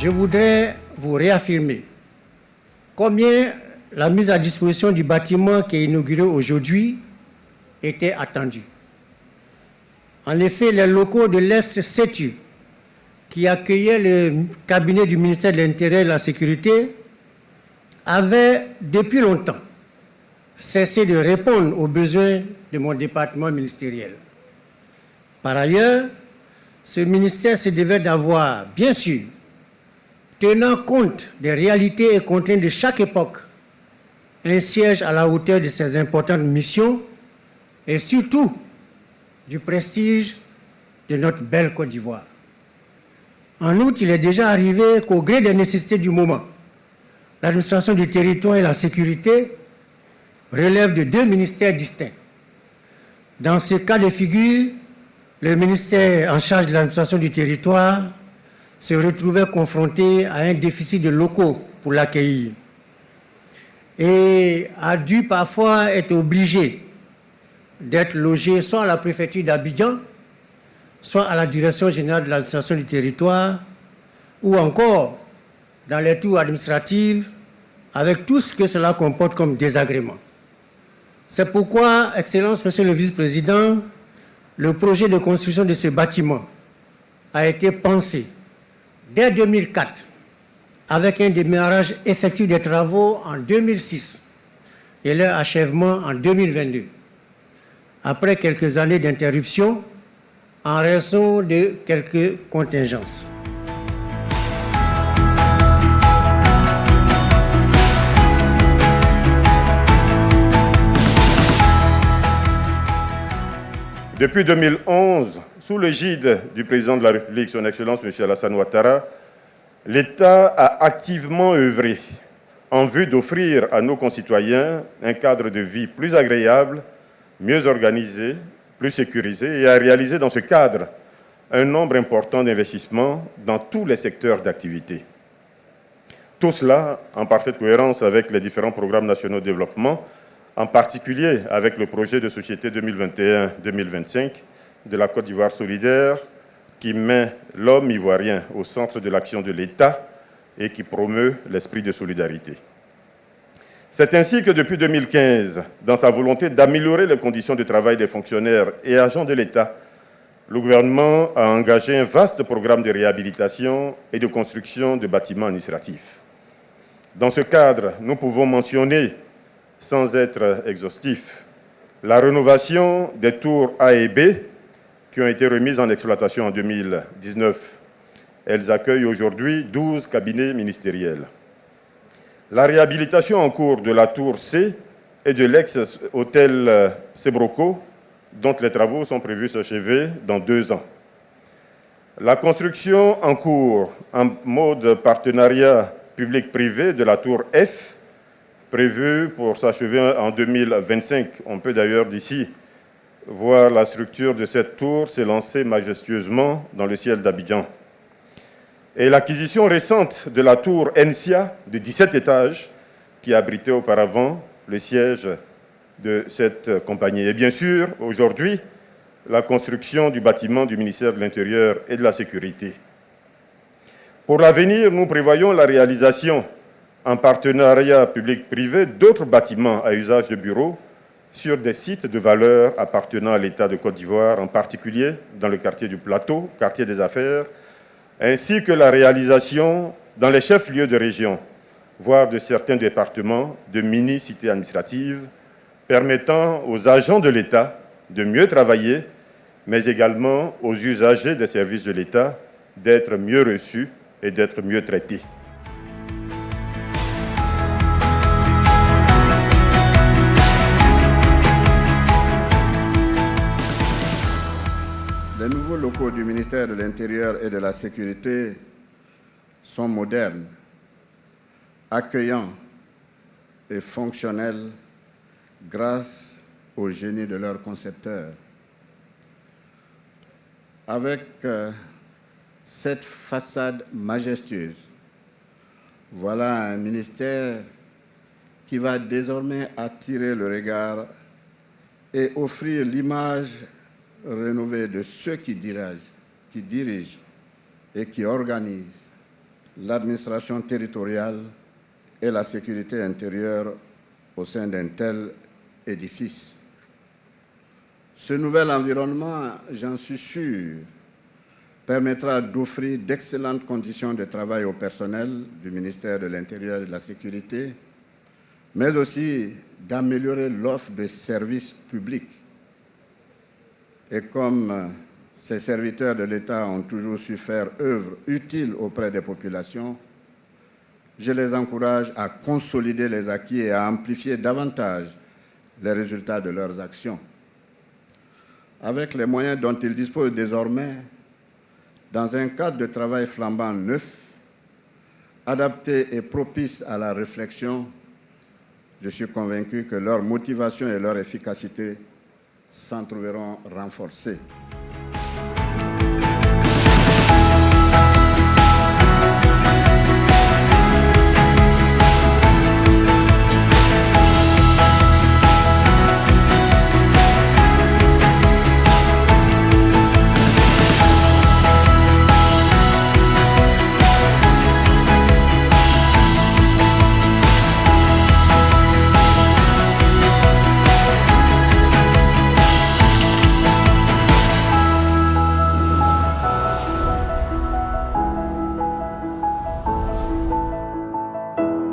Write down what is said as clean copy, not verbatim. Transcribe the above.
je voudrais vous réaffirmer combien la mise à disposition du bâtiment qui est inauguré aujourd'hui était attendue. En effet, les locaux de l'Est CETU, qui accueillaient le cabinet du ministère de l'Intérieur et de la Sécurité, avaient depuis longtemps cessé de répondre aux besoins de mon département ministériel. Par ailleurs, ce ministère se devait d'avoir, bien sûr, tenant compte des réalités et contraintes de chaque époque, un siège à la hauteur de ses importantes missions et surtout du prestige de notre belle Côte d'Ivoire. En outre, il est déjà arrivé qu'au gré des nécessités du moment, l'administration du territoire et la sécurité relèvent de deux ministères distincts. Dans ce cas de figure, le ministère en charge de l'administration du territoire se retrouvait confronté à un déficit de locaux pour l'accueillir et a dû parfois être obligé d'être logé soit à la préfecture d'Abidjan, soit à la direction générale de l'administration du territoire, ou encore dans les tours administratives, avec tout ce que cela comporte comme désagrément. C'est pourquoi, Excellence, Monsieur le Vice-président, le projet de construction de ce bâtiment a été pensé dès 2004, avec un démarrage effectif des travaux en 2006 et leur achèvement en 2022. Après quelques années d'interruption, en raison de quelques contingences. Depuis 2011, sous l'égide du président de la République, son Excellence M. Alassane Ouattara, l'État a activement œuvré en vue d'offrir à nos concitoyens un cadre de vie plus agréable, mieux organisé, plus sécurisé et a réalisé dans ce cadre un nombre important d'investissements dans tous les secteurs d'activité. Tout cela en parfaite cohérence avec les différents programmes nationaux de développement, en particulier avec le projet de société 2021-2025 de la Côte d'Ivoire solidaire qui met l'homme ivoirien au centre de l'action de l'État et qui promeut l'esprit de solidarité. C'est ainsi que depuis 2015, dans sa volonté d'améliorer les conditions de travail des fonctionnaires et agents de l'État, le gouvernement a engagé un vaste programme de réhabilitation et de construction de bâtiments administratifs. Dans ce cadre, nous pouvons mentionner, sans être exhaustif, la rénovation des tours A et B qui ont été remises en exploitation en 2019. Elles accueillent aujourd'hui 12 cabinets ministériels. La réhabilitation en cours de la tour C et de l'ex-hôtel Sebroco, dont les travaux sont prévus s'achever dans 2 ans. La construction en cours en mode partenariat public-privé de la tour F, prévue pour s'achever en 2025. On peut d'ailleurs d'ici voir la structure de cette tour s'élancer majestueusement dans le ciel d'Abidjan. Et l'acquisition récente de la tour Encia de 17 étages qui abritait auparavant le siège de cette compagnie. Et bien sûr, aujourd'hui, la construction du bâtiment du ministère de l'Intérieur et de la Sécurité. Pour l'avenir, nous prévoyons la réalisation en partenariat public-privé d'autres bâtiments à usage de bureaux sur des sites de valeur appartenant à l'État de Côte d'Ivoire, en particulier dans le quartier du Plateau, quartier des affaires, ainsi que la réalisation dans les chefs-lieux de région, voire de certains départements, de mini-cités administratives, permettant aux agents de l'État de mieux travailler, mais également aux usagers des services de l'État d'être mieux reçus et d'être mieux traités. Les nouveaux locaux du ministère de l'Intérieur et de la Sécurité sont modernes, accueillants et fonctionnels grâce au génie de leurs concepteurs. Avec cette façade majestueuse, voilà un ministère qui va désormais attirer le regard et offrir l'image rénovée de ceux qui dirigent et qui organisent l'administration territoriale et la sécurité intérieure au sein d'un tel édifice. Ce nouvel environnement, j'en suis sûr, permettra d'offrir d'excellentes conditions de travail au personnel du ministère de l'Intérieur et de la Sécurité, mais aussi d'améliorer l'offre de services publics. Et comme ces serviteurs de l'État ont toujours su faire œuvre utile auprès des populations, je les encourage à consolider les acquis et à amplifier davantage les résultats de leurs actions. Avec les moyens dont ils disposent désormais, dans un cadre de travail flambant neuf, adapté et propice à la réflexion, je suis convaincu que leur motivation et leur efficacité s'en trouveront renforcées.